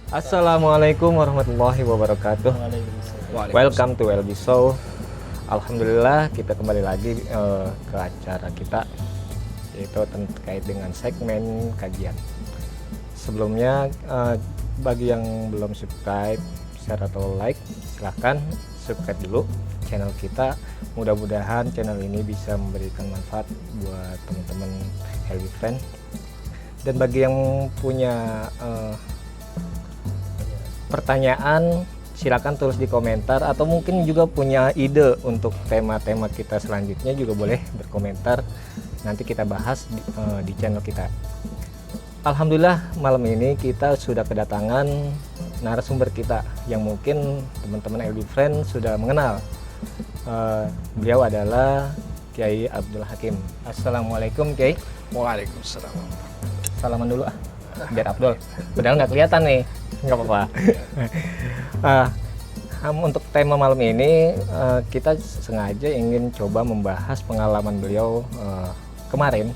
Assalamualaikum warahmatullahi wabarakatuh. Waalaikumsalam. Welcome to LB Show. Alhamdulillah kita kembali lagi ke acara kita, yaitu terkait dengan segmen kajian. Sebelumnya bagi yang belum subscribe, share atau like, silahkan subscribe dulu channel kita. Mudah-mudahan channel ini bisa memberikan manfaat buat teman-teman LB Friend. Dan bagi yang punya pertanyaan, silakan tulis di komentar, atau mungkin juga punya ide untuk tema-tema kita selanjutnya juga boleh berkomentar, nanti kita bahas di channel kita. Alhamdulillah malam ini kita sudah kedatangan narasumber kita yang mungkin teman-teman LB Friend sudah mengenal. Beliau adalah Kiai Abdul Hakim. Assalamualaikum Kiai. Waalaikumsalam. Salaman dulu biar Abdul, padahal nggak kelihatan nih, nggak apa-apa. Untuk tema malam ini kita sengaja ingin coba membahas pengalaman beliau kemarin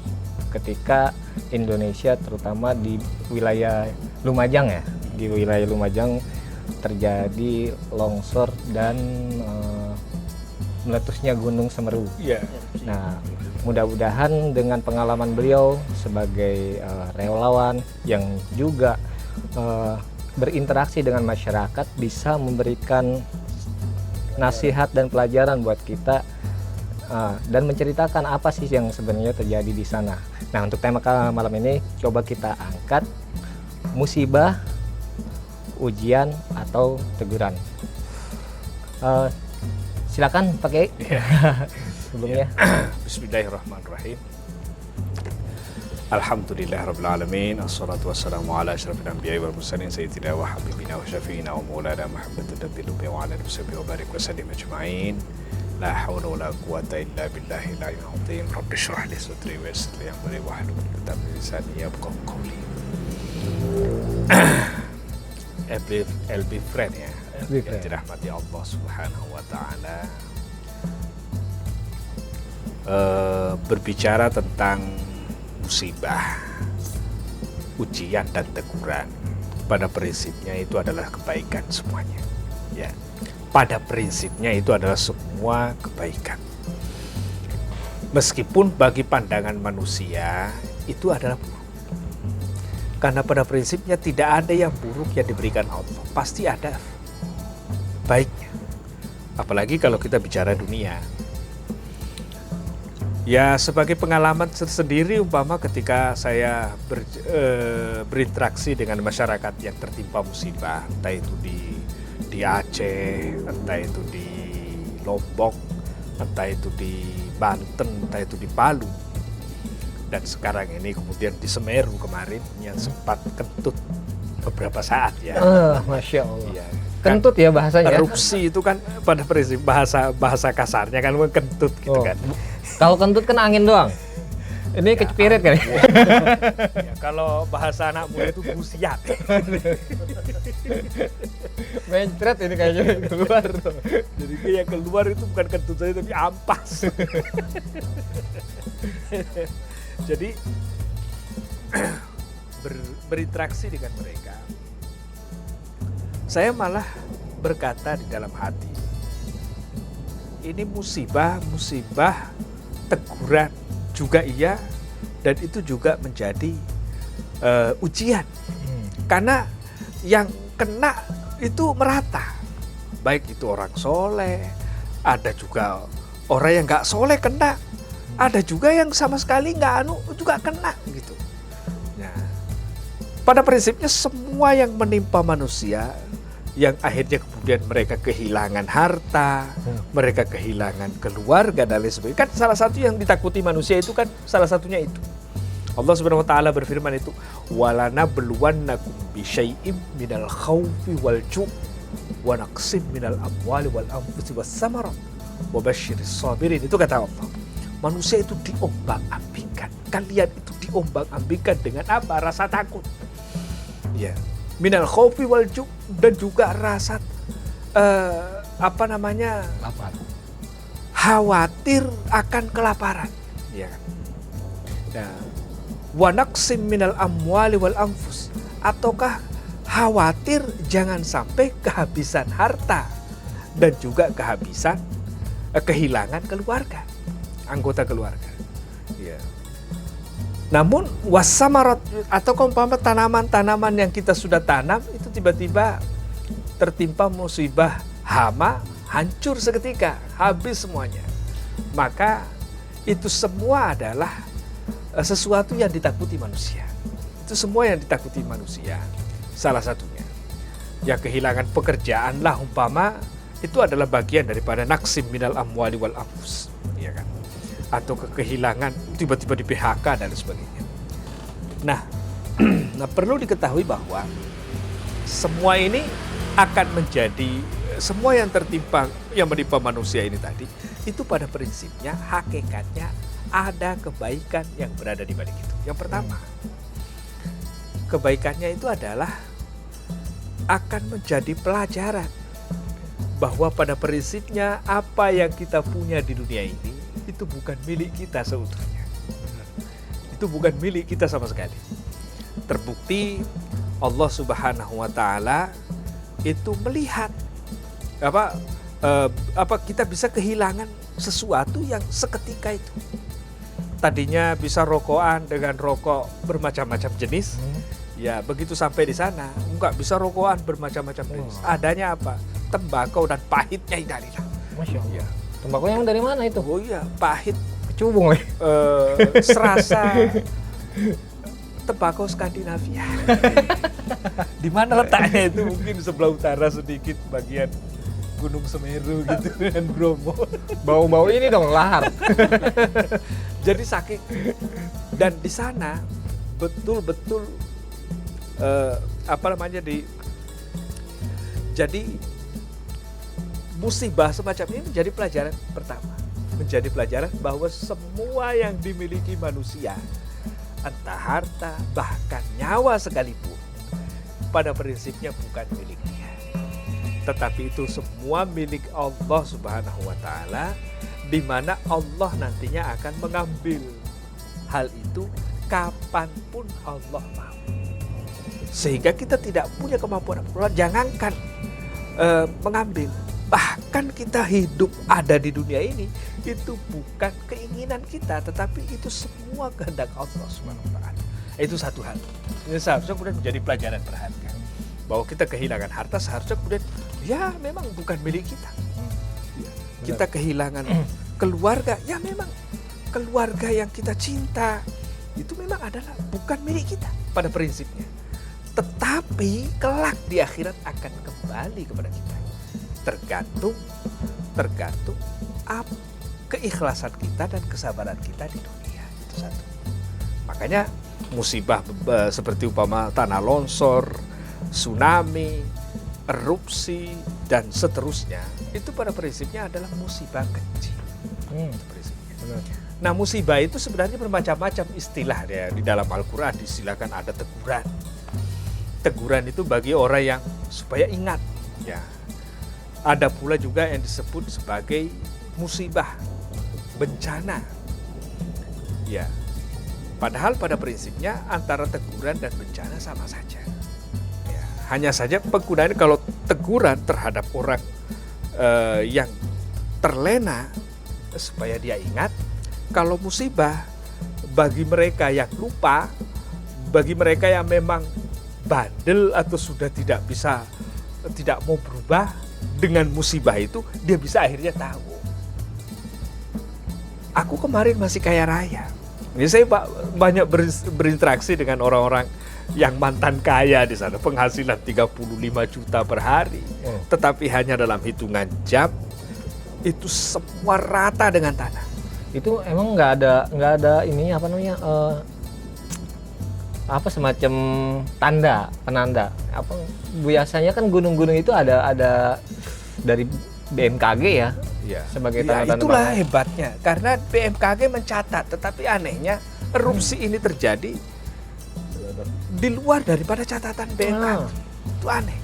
ketika Indonesia, terutama di wilayah Lumajang ya, di wilayah Lumajang terjadi longsor dan meletusnya Gunung Semeru. Iya. Nah, mudah-mudahan dengan pengalaman beliau sebagai relawan yang juga berinteraksi dengan masyarakat bisa memberikan nasihat dan pelajaran buat kita dan menceritakan apa sih yang sebenarnya terjadi di sana. Nah, untuk tema malam ini coba kita angkat musibah, ujian atau teguran. Silakan pakai sebelumnya. Bismillahirrahmanirrahim. Alhamdulillahirabbil alamin. Assalatu wassalamu ala asyrafil anbiya'i wal mursalin sayyidina wa habibina wa syafiina wa maulana Muhammadin nabiyil ummi wa ala alihi wa barik wa sallim ajma'in. La haula wa la quwwata illa billahil aliyyil azim. Rabbi shrah li sadri wa yassir li amri wahlul 'uqdatam min lisani yafqahu qawli. LB Friend ya. Yang dirahmati Allah Subhanahu wa taala. Berbicara tentang musibah, ujian dan teguran, pada prinsipnya itu adalah kebaikan semuanya. Ya, pada prinsipnya itu adalah semua kebaikan. Meskipun bagi pandangan manusia itu adalah buruk. Karena pada prinsipnya tidak ada yang buruk yang diberikan Allah, pasti ada baiknya. Apalagi kalau kita bicara dunia. Ya, sebagai pengalaman sendiri umpama ketika saya berinteraksi dengan masyarakat yang tertimpa musibah, entah itu di Aceh, entah itu di Lombok, entah itu di Banten, entah itu di Palu, dan sekarang ini kemudian di Semeru kemarin yang sempat kentut beberapa saat ya. Masya Allah. Ya, Kentut ya bahasanya. erupsi itu kan pada prinsip bahasa kasarnya kan kentut gitu kan. Kalau kentut kan angin doang. Ini kecepirit kan? Ya, kalau bahasa anak muda itu busiat. Mencret ini kayaknya keluar. Jadi yang keluar itu bukan kentut saja tapi ampas. Jadi berinteraksi dengan mereka, saya malah berkata di dalam hati, ini musibah teguran juga iya, dan itu juga menjadi ujian. Karena yang kena itu merata, baik itu orang soleh, ada juga orang yang nggak soleh kena, ada juga yang sama sekali nggak juga kena gitu. Nah, pada prinsipnya semua yang menimpa manusia, yang akhirnya kemudian mereka kehilangan harta, mereka kehilangan keluarga dan lain sebagainya. Kan salah satu yang ditakuti manusia itu kan salah satunya itu. Allah Subhanahu wa taala berfirman itu, "Walanabluwannakum bisyai'im minal khaufi wal ju' wa naqsim minal amwali wal anfusi was samarat wa basyiris sabirin." Itu kata Allah. Manusia itu diombang-ambingkan. Kalian itu diombang-ambingkan dengan apa? Rasa takut. Ya. Minal khaufi wal ju' dan juga rasa Lapar. khawatir akan kelaparan, ya kan? Nah, wa naqsim minal amwali wal anfus, ataukah khawatir jangan sampai kehabisan harta dan juga kehilangan keluarga, anggota keluarga. Ya. Namun wasamarat atau umpama tanaman-tanaman yang kita sudah tanam itu tiba-tiba tertimpa musibah hama, hancur seketika, habis semuanya. Maka itu semua adalah sesuatu yang ditakuti manusia. Itu semua yang ditakuti manusia. Salah satunya, ya kehilangan pekerjaan lah umpama, itu adalah bagian daripada naksim minal amwali wal anfus, ya kan? Atau kehilangan tiba-tiba di PHK dan sebagainya. Nah, perlu diketahui bahwa semua ini akan menjadi, semua yang menimpa manusia ini tadi, itu pada prinsipnya hakikatnya ada kebaikan yang berada di balik itu. Yang pertama, kebaikannya itu adalah akan menjadi pelajaran bahwa pada prinsipnya apa yang kita punya di dunia ini itu bukan milik kita seutuhnya. Itu bukan milik kita sama sekali. Terbukti Allah Subhanahu wa taala itu melihat kita bisa kehilangan sesuatu yang seketika itu. Tadinya bisa rokokan dengan rokok bermacam-macam jenis. Ya, begitu sampai di sana, enggak bisa rokokan bermacam-macam jenis. Adanya apa? Tembakau dan pahitnya inalilah. Masya Allah. Ya. Tembakau yang dari mana itu? Oh iya, pahit. Kecubung lagi. Serasa tembakau Skandinavia. Di mana letaknya itu? Mungkin sebelah utara sedikit, bagian Gunung Semeru gitu dan Bromo. Bau-bau ini dong, lahar. Jadi sakit. Dan di sana betul-betul jadi musibah semacam ini menjadi pelajaran pertama, menjadi pelajaran bahwa semua yang dimiliki manusia, entah harta bahkan nyawa sekalipun, pada prinsipnya bukan milik dia, tetapi itu semua milik Allah Subhanahu wa taala, di mana Allah nantinya akan mengambil hal itu kapanpun Allah mau. Sehingga kita tidak punya kemampuan, jangankan mengambil, bahkan kita hidup ada di dunia ini, itu bukan keinginan kita, tetapi itu semua kehendak Allah Subhanahu wa taala. Itu satu hal. Ini seharusnya kemudian menjadi pelajaran berharga. Bahwa kita kehilangan harta seharusnya kemudian, ya memang bukan milik kita. Kita kehilangan keluarga, ya memang keluarga yang kita cinta, itu memang adalah bukan milik kita pada prinsipnya. Tetapi kelak di akhirat akan kembali kepada kita. Tergantung keikhlasan kita dan kesabaran kita di dunia. Itu satu. Makanya musibah seperti umpama tanah longsor, tsunami, erupsi dan seterusnya, itu pada prinsipnya adalah musibah kecil. Benar. Nah, musibah itu sebenarnya bermacam-macam istilah ya. Di dalam Al-Quran disilakan ada teguran. Teguran itu bagi orang yang supaya ingat, ya. Ada pula juga yang disebut sebagai musibah, bencana. Ya. Padahal pada prinsipnya antara teguran dan bencana sama saja. Ya. Hanya saja penggunaannya, kalau teguran terhadap orang yang terlena supaya dia ingat. Kalau musibah bagi mereka yang lupa, bagi mereka yang memang bandel atau sudah tidak mau berubah, dengan musibah itu dia bisa akhirnya tahu. Aku kemarin masih kaya raya. Ini saya banyak berinteraksi dengan orang-orang yang mantan kaya di sana, penghasilan 35 juta per hari, tetapi hanya dalam hitungan jam itu semua rata dengan tanah. Itu emang nggak ada ini apa namanya semacam penanda apa, biasanya kan gunung-gunung itu ada dari BMKG ya, sebagai tanda-tanda. Itulah hebatnya, karena BMKG mencatat, tetapi anehnya erupsi ini terjadi di luar daripada catatan BMKG. Itu aneh.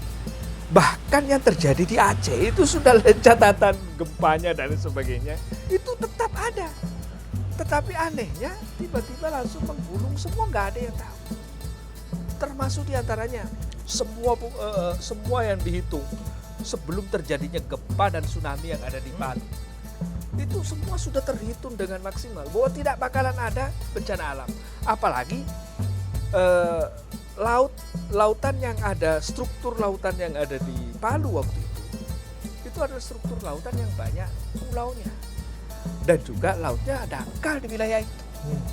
Bahkan yang terjadi di Aceh itu sudah catatan gempanya dan sebagainya, itu tetap ada. Tetapi anehnya tiba-tiba langsung menggulung semua, nggak ada yang tahu. Termasuk diantaranya semua yang dihitung sebelum terjadinya gempa dan tsunami yang ada di Palu. Itu semua sudah terhitung dengan maksimal bahwa tidak bakalan ada bencana alam. Apalagi lautan yang ada, struktur lautan yang ada di Palu waktu itu adalah struktur lautan yang banyak pulaunya. Dan juga lautnya dangkal di wilayah itu.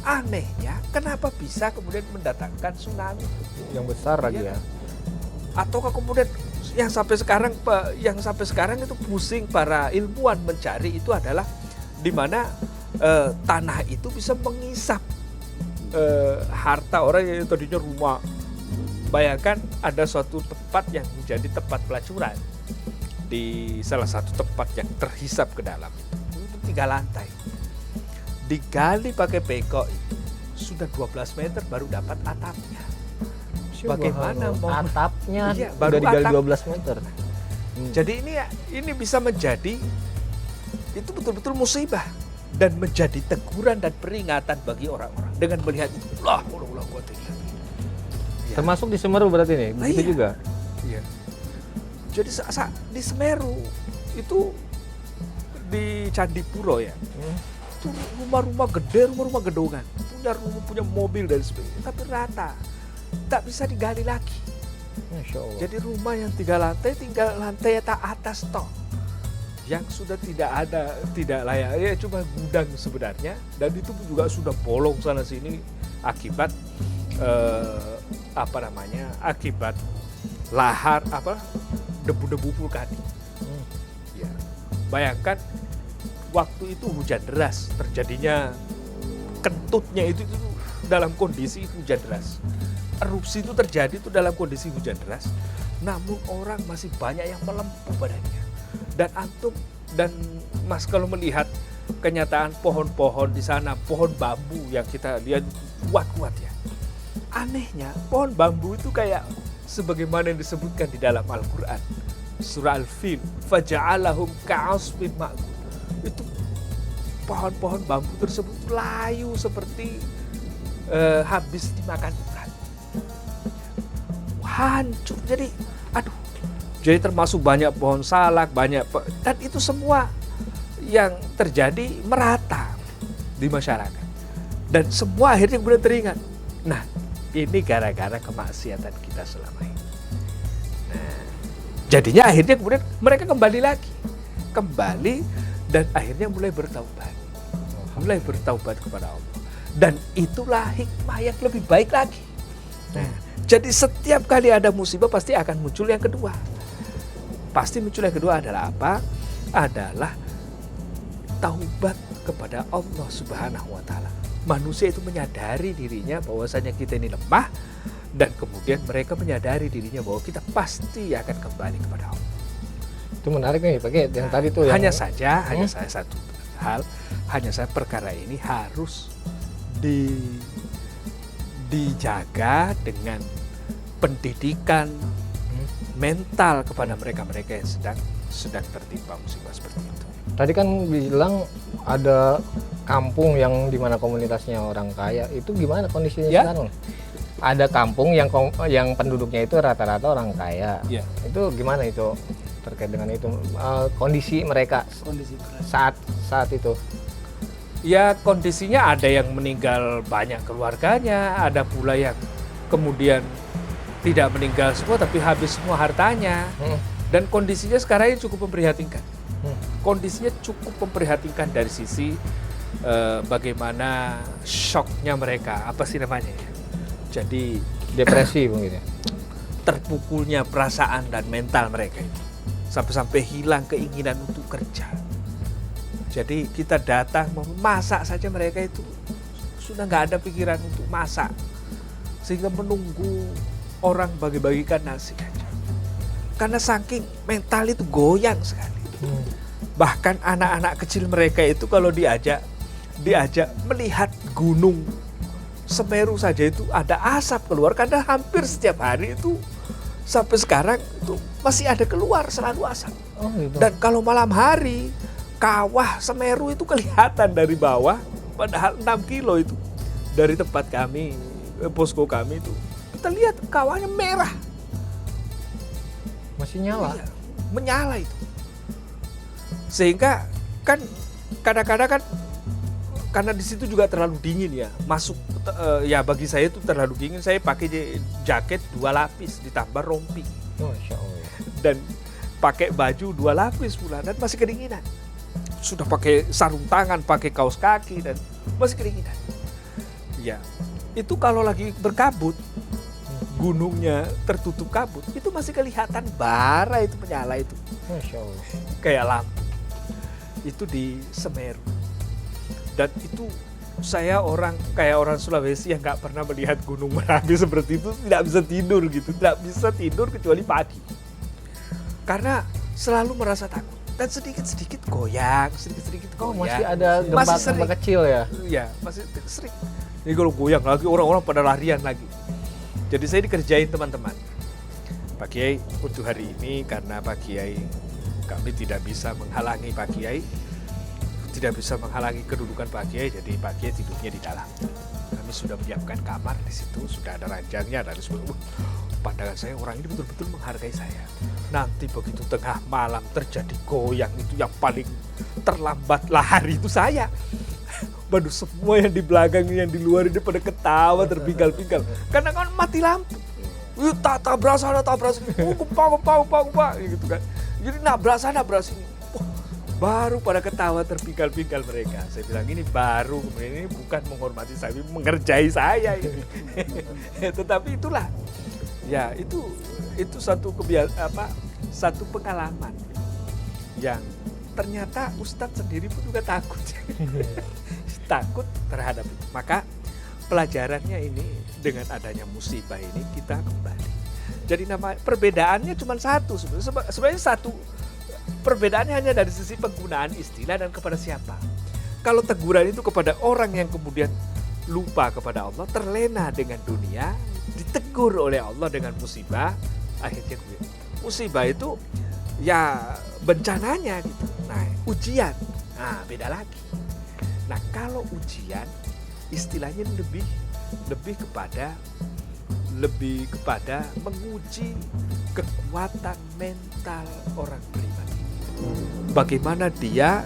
Anehnya, kenapa bisa kemudian mendatangkan tsunami yang besar lagi ya? Ataukah kemudian yang sampai sekarang itu pusing para ilmuwan mencari itu adalah di mana tanah itu bisa mengisap harta orang yang tadinya rumah. Bayangkan ada suatu tempat yang menjadi tempat pelacuran di salah satu tempat yang terhisap ke dalam itu 3 lantai. Digali pakai peko itu sudah 12 meter baru dapat atapnya. Bagaimana mau atapnya baru udah digali atap. 12 meter. Jadi ini bisa menjadi itu betul-betul musibah dan menjadi teguran dan peringatan bagi orang-orang dengan melihat itu. Allah kuat ini. Ya. Termasuk di Semeru berarti nih, begitu Iya. juga. Iya. Jadi di Semeru itu di Candipuro ya. Itu rumah-rumah gede, rumah-rumah gedongan, punya mobil dan sebagainya, tapi rata, tak bisa digali lagi. Masya Allah. Jadi rumah yang 3 lantai, tinggal lantai atas toh, yang sudah tidak layak, ya cuma gudang sebenarnya, dan itu juga sudah bolong sana sini akibat akibat lahar debu-debu vulkanik. Ya. Bayangkan waktu itu hujan deras, terjadinya kentutnya itu dalam kondisi hujan deras. Erupsi itu terjadi itu dalam kondisi hujan deras, namun orang masih banyak yang melempuh badannya. Dan Mas kalau melihat kenyataan pohon-pohon di sana, pohon bambu yang kita lihat kuat-kuat ya. Anehnya pohon bambu itu kayak sebagaimana yang disebutkan di dalam Al-Quran. Surah Al-Fil, faja'alahum ka'asfin ma'kul. Itu pohon-pohon bambu tersebut layu seperti habis dimakan urat. Hancur. Jadi termasuk banyak pohon salak, dan itu semua yang terjadi merata di masyarakat. Dan semua akhirnya kemudian teringat. Nah, ini gara-gara kemaksiatan kita selama ini. Nah, jadinya akhirnya kemudian mereka kembali dan akhirnya mulai bertaubat kepada Allah. Dan itulah hikmah yang lebih baik lagi. Nah, jadi setiap kali ada musibah pasti akan muncul yang kedua. Pasti muncul yang kedua adalah apa? Adalah taubat kepada Allah Subhanahu wa taala. Manusia itu menyadari dirinya bahwasanya kita ini lemah, dan kemudian mereka menyadari dirinya bahwa kita pasti akan kembali kepada Allah. Itu menarik nih, pakai yang tadi tuh. Hanya saja satu hal, perkara ini harus dijaga dengan pendidikan mental kepada mereka-mereka yang sedang tertimpa musibah seperti itu. Tadi kan bilang ada kampung yang dimana komunitasnya orang kaya, itu gimana kondisinya sekarang? Ada kampung yang penduduknya itu rata-rata orang kaya. Ya. Itu gimana itu terkait dengan itu kondisi mereka saat itu? Ya, kondisinya ada yang meninggal banyak keluarganya, ada pula yang kemudian tidak meninggal semua tapi habis semua hartanya. Dan kondisinya sekarang ini cukup memprihatinkan. Kondisinya cukup memprihatinkan dari sisi bagaimana shocknya mereka, apa sih namanya ya? Jadi Depresi mungkin ya. terpukulnya perasaan dan mental mereka itu. Sampai-sampai hilang keinginan untuk kerja. Jadi kita datang memasak saja, mereka itu sudah nggak ada pikiran untuk masak. Sehingga menunggu orang bagi-bagikan nasi aja. Karena saking mental itu goyang sekali. Bahkan anak-anak kecil mereka itu kalau diajak melihat gunung Semeru saja itu ada asap keluar, karena hampir setiap hari itu sampai sekarang itu masih ada keluar selalu asap. Oh, gitu. Dan kalau malam hari kawah Semeru itu kelihatan dari bawah, padahal 6 kilo itu dari tempat kami, posko kami itu kita lihat kawahnya merah. Masih nyala. Iya, menyala itu. Sehingga kan kadang-kadang kan karena di situ juga terlalu dingin ya, masuk ya bagi saya itu terlalu dingin. Saya pakai jaket 2 lapis ditambah rompi Masya Allah. dan pakai baju 2 lapis pula dan masih kedinginan. Sudah pakai sarung tangan, pakai kaos kaki dan masih kedinginan. Ya, itu kalau lagi berkabut, gunungnya tertutup kabut, itu masih kelihatan bara itu menyala itu. Masya Allah. Kayak lampu. Itu di Semeru. Dan itu saya kayak orang Sulawesi yang nggak pernah melihat Gunung Merapi seperti itu, tidak bisa tidur gitu. Tidak bisa tidur kecuali pagi. Karena selalu merasa takut. Dan sedikit-sedikit goyang, sedikit-sedikit Oh, goyang. masih ada Masih gempa sering. kecil ya? Iya, masih sering. Jadi kalau goyang lagi, orang-orang pada larian lagi. Jadi saya dikerjain teman-teman. Pak Kiai, untuk hari ini karena Pak Kiai, kami tidak bisa menghalangi Pak Kiai, tidak bisa menghalangi kedudukan Pak Kiai, jadi Pak Kiai tidurnya di dalam. Kami sudah menyiapkan kamar di situ, sudah ada ranjangnya dan sebagainya. Pandangan saya, orang ini betul-betul menghargai saya. Nanti begitu tengah malam terjadi goyang, itu yang paling terlambat lari itu saya. Waduh, semua yang di belakang, yang di luar ini pada ketawa terpinggal-pinggal. Karena kan mati lampu. Tabrak sana, tabrak sini. Gempa, gitu kan. Jadi nabrak sana, nabrak sini. Baru pada ketawa terpinggal-pinggal mereka. Saya bilang ini baru, kemudian ini bukan menghormati saya, mengerjai saya ini. Tetapi itulah, ya itu satu satu pengalaman yang ternyata Ustadz sendiri pun juga takut. Takut terhadap itu. Maka pelajarannya ini dengan adanya musibah ini kita kembali. Jadi perbedaannya cuma satu sebenarnya satu. Perbedaannya hanya dari sisi penggunaan istilah dan kepada siapa. Kalau teguran itu kepada orang yang kemudian lupa kepada Allah, terlena dengan dunia, ditegur oleh Allah dengan musibah, akhirnya musibah itu ya bencananya gitu. Nah, ujian, nah beda lagi. Nah, kalau ujian istilahnya lebih kepada menguji kekuatan mental orang beriman. Bagaimana dia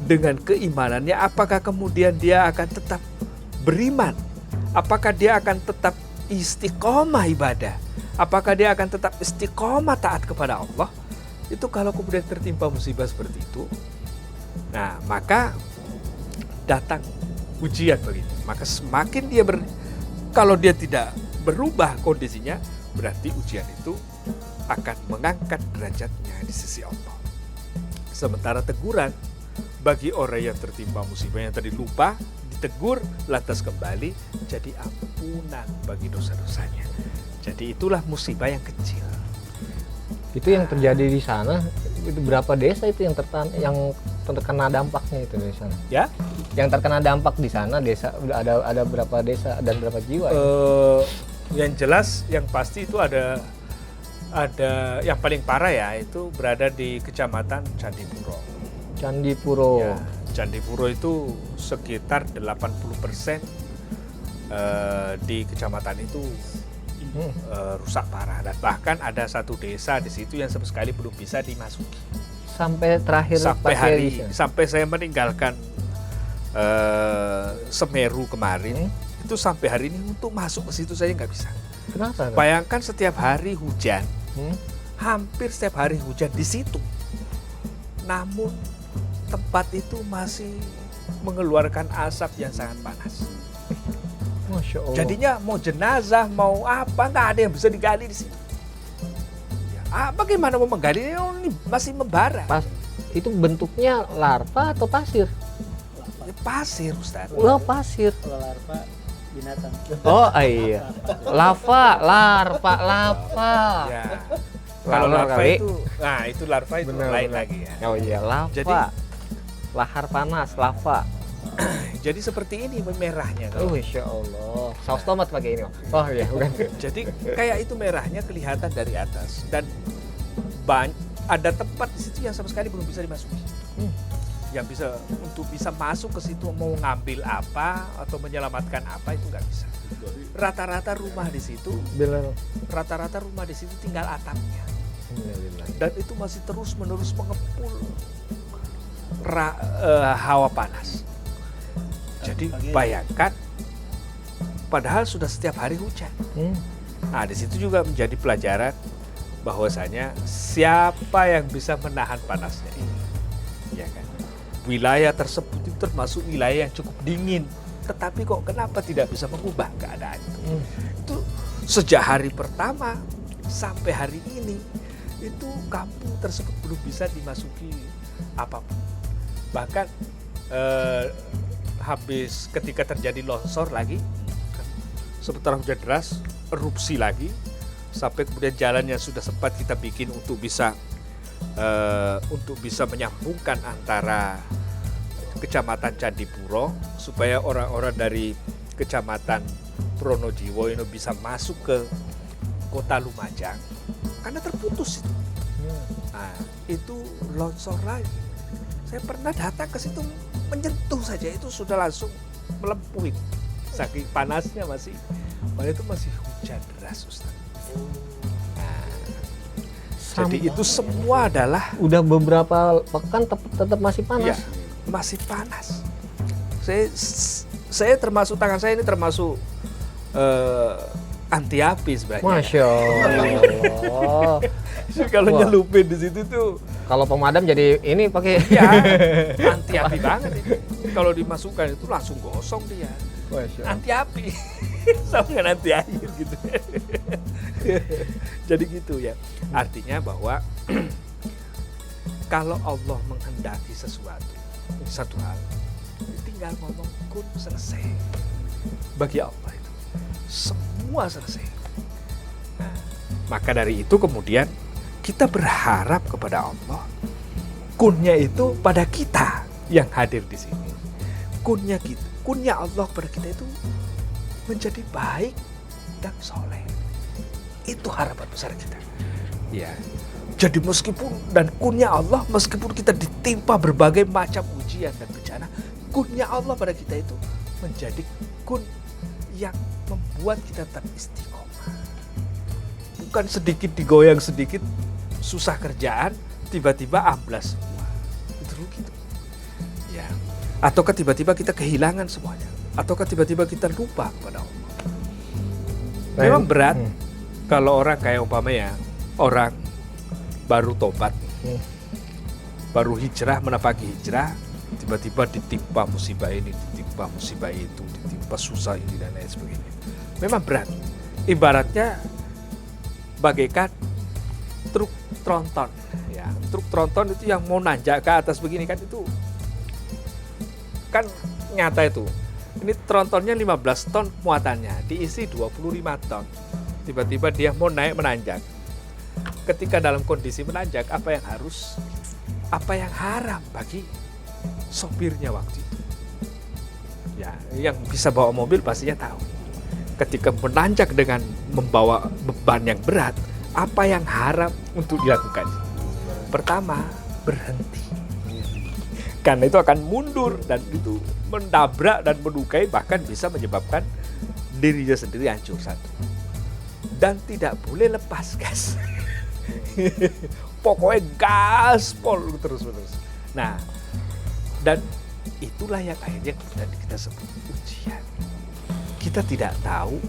dengan keimanannya, apakah kemudian dia akan tetap beriman? Apakah dia akan tetap istiqomah ibadah? Apakah dia akan tetap istiqomah taat kepada Allah? Itu kalau kemudian tertimpa musibah seperti itu, nah maka datang ujian begitu. Maka semakin dia kalau dia tidak berubah kondisinya, berarti ujian itu akan mengangkat derajatnya di sisi Allah. Sementara teguran bagi orang yang tertimpa musibah yang tadi lupa, ditegur lantas kembali jadi ampunan bagi dosa-dosanya. Jadi itulah musibah yang kecil. Itu yang terjadi di sana, itu berapa desa itu yang terkena dampaknya itu di sana? Ya? Yang terkena dampak di sana desa ada berapa desa dan berapa jiwa? Yang jelas, yang pasti itu ada yang paling parah ya, itu berada di Kecamatan Candipuro. Candipuro. Ya, Candipuro itu sekitar 80% di kecamatan itu rusak parah, dan bahkan ada satu desa di situ yang sama sekali belum bisa dimasuki. Sampai terakhir sampai saya meninggalkan Semeru kemarin, itu sampai hari ini untuk masuk ke situ saya nggak bisa. Kenapa? Bayangkan setiap hari hujan, hampir setiap hari hujan di situ. Namun tempat itu masih mengeluarkan asap yang sangat panas. Masya Allah. Jadinya mau jenazah, mau apa, nggak ada yang bisa digali di sini. Ya, bagaimana mau menggali? Ini masih membara. Itu bentuknya larva atau pasir? Pasir, Ustaz. Oh, pasir. Kalau larva binatang. Oh iya. Larva. Ya. Kalau larva kali. itu, nah itu larva itu lain lagi ya. Oh iya, lava. Jadi lahar panas, lava. Jadi seperti ini merahnya Oh, kalau. Insya Allah. Saus tomat pakai ini. Oh iya, bukan. Jadi kayak itu merahnya kelihatan dari atas, dan ada tempat di situ yang sama sekali belum bisa dimasuki. Yang bisa masuk ke situ mau ngambil apa atau menyelamatkan apa itu nggak bisa. Rata-rata rumah di situ tinggal atapnya. Alhamdulillah. Dan itu masih terus-menerus mengepul hawa panas. Jadi bayangkan, padahal sudah setiap hari hujan. Nah, di situ juga menjadi pelajaran bahwasanya siapa yang bisa menahan panasnya ini, ya kan? Wilayah tersebut itu termasuk wilayah yang cukup dingin, tetapi kok kenapa tidak bisa mengubah keadaan itu? Itu sejak hari pertama sampai hari ini, itu kampung tersebut belum bisa dimasuki apapun. Bahkan habis ketika terjadi longsor lagi, sementara hujan deras, erupsi lagi, sampai kemudian jalan yang sudah sempat kita bikin untuk bisa menyambungkan antara Kecamatan Candipuro supaya orang-orang dari Kecamatan Pronojiwo ini bisa masuk ke Kota Lumajang, karena terputus itu. Nah, itu longsor lagi. Saya pernah datang ke situ, menyentuh saja itu sudah langsung melempuhin. Saking panasnya padahal itu masih hujan deras, Ustaz. Jadi itu semua adalah udah beberapa pekan tetap masih panas. ya, masih panas. Saya termasuk, tangan saya ini termasuk anti api sebenarnya. Masya Allah. Kalau Wah. nyelupin di situ tuh, Kalau pemadam jadi ini pakai. ya anti api banget itu. Kalau dimasukkan itu langsung gosong dia. Masya Allah. Anti api, sama dengan anti air gitu. Jadi gitu ya. Artinya bahwa kalau Allah menghendaki satu hal, tinggal ngomong kun selesai. Bagi Allah itu semua selesai. Nah, maka dari itu kemudian kita berharap kepada Allah. Kunnya itu pada kita yang hadir di sini. Kunnya Allah kepada kita itu menjadi baik dan soleh. Itu harapan besar kita. Ya. Jadi kunnya Allah, meskipun kita ditimpa berbagai macam ujian dan bencana, kunnya Allah pada kita itu menjadi kun yang membuat kita tetap istiqomah. Bukan sedikit digoyang sedikit, susah kerjaan, tiba-tiba amblas semua. Itu gitu. Ya. Ataukah tiba-tiba kita kehilangan semuanya, ataukah tiba-tiba kita lupa kepada Allah. Memang berat kalau orang kayak umpamanya orang baru tobat, baru hijrah, menapaki hijrah, tiba-tiba ditimpa musibah ini, ditimpa musibah itu, ditimpa susah ini dan lain sebagainya. Memang berat. Ibaratnya bagaikan truk tronton. Ya, truk tronton itu yang mau nanjak ke atas begini kan, itu kan nyata itu. Ini trontonnya 15 ton muatannya, diisi 25 ton. Tiba-tiba dia mau naik menanjak. Ketika dalam kondisi menanjak, apa yang haram bagi sopirnya waktu itu? Ya, yang bisa bawa mobil pastinya tahu. Ketika menanjak dengan membawa beban yang berat, apa yang haram untuk dilakukan? Pertama, berhenti. Karena itu akan mundur dan itu mendabrak dan melukai, bahkan bisa menyebabkan dirinya sendiri hancur satu. Dan tidak boleh lepas gas. Pokoknya gaspol terus-menerus. Nah, dan itulah yang akhirnya kita sebut ujian. Kita tidak tahu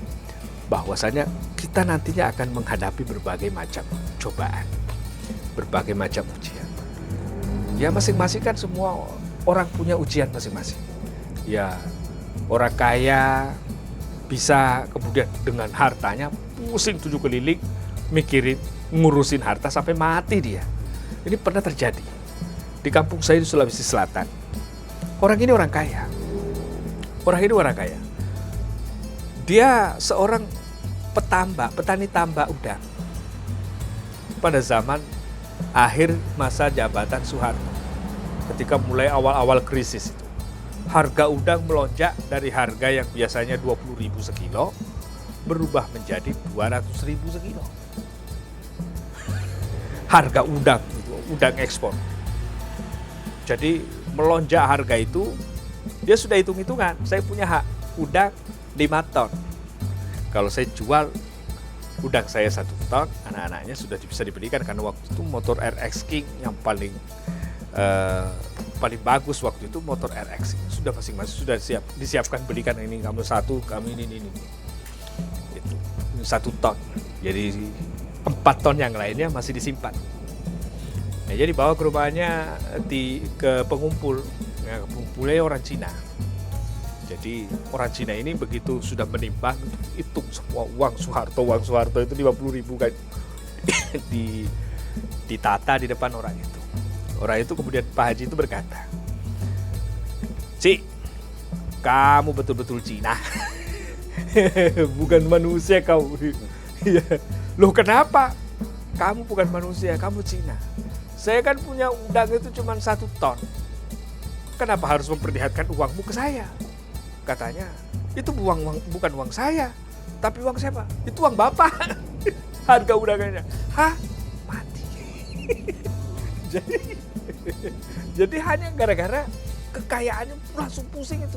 bahwasanya kita nantinya akan menghadapi berbagai macam cobaan, berbagai macam ujian. Ya masing-masing kan semua orang punya ujian masing-masing. Ya orang kaya bisa kemudian dengan hartanya pusing 7 keliling mikirin ngurusin harta sampai mati dia. Ini pernah terjadi di kampung saya di Sulawesi Selatan. Orang ini orang kaya. Dia seorang petani tambak udang. Pada zaman akhir masa jabatan Soeharto, ketika mulai awal-awal krisis itu, harga udang melonjak dari harga yang biasanya 20.000 sekilo berubah menjadi 200.000 sekilo. Harga udang itu, udang ekspor. Jadi melonjak harga itu, dia sudah hitung-hitungan. Saya punya hak udang 5 ton. Kalau saya jual udang saya 1 ton, anak-anaknya sudah bisa dibelikan karena waktu itu motor RX King yang paling bagus waktu itu motor RX sudah masing-masing sudah disiapkan, belikan ini kamu 1, kami ini. Itu 1 ton. Jadi 4 ton yang lainnya masih disimpan. Nah, jadi dibawa ke rumahnya ke pengumpul. Ya, pengumpulnya orang Cina. Jadi orang Cina ini begitu sudah menimbang, hitung semua uang Soeharto itu 50.000 kan ditata di depan orang itu. Orang itu kemudian Pak Haji itu berkata, "Cik, kamu betul-betul Cina, bukan manusia kau." Loh kenapa? Kamu bukan manusia, kamu Cina. Saya kan punya udang itu cuma 1 ton. Kenapa harus memperlihatkan uangmu ke saya? Katanya, itu bukan uang saya, tapi uang siapa? Itu uang Bapak. Harga undangannya. Hah? Mati. Jadi hanya gara-gara kekayaannya langsung pusing itu.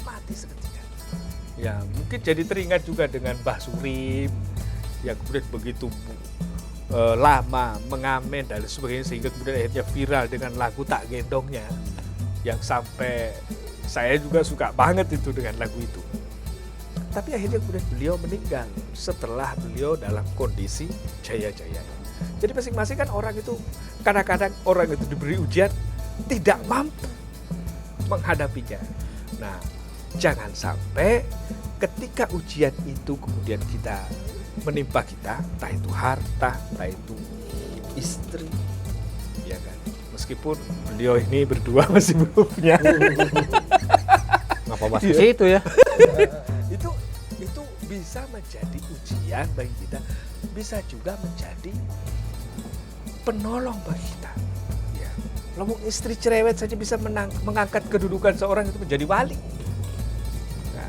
Mati seketika. Ya, mungkin jadi teringat juga dengan Mbah Surim yang kemudian begitu lama mengamen dan sebagainya, sehingga kemudian akhirnya viral dengan lagu Tak Gendongnya, yang sampai saya juga suka banget itu dengan lagu itu. Tapi akhirnya kemudian beliau meninggal setelah beliau dalam kondisi jaya-jaya. Jadi masing-masing kan orang itu, kadang-kadang orang itu diberi ujian tidak mampu menghadapinya. Nah, jangan sampai ketika ujian itu kemudian menimpa kita, entah itu harta, entah itu istri, ya kan. Meskipun beliau ini berdua masih belum punya. Ngapa bahas ke situ ya? itu bisa menjadi ujian bagi kita, bisa juga menjadi penolong bagi kita. Ya. Kalau istri cerewet saja bisa mengangkat kedudukan seorang itu menjadi wali. Nah,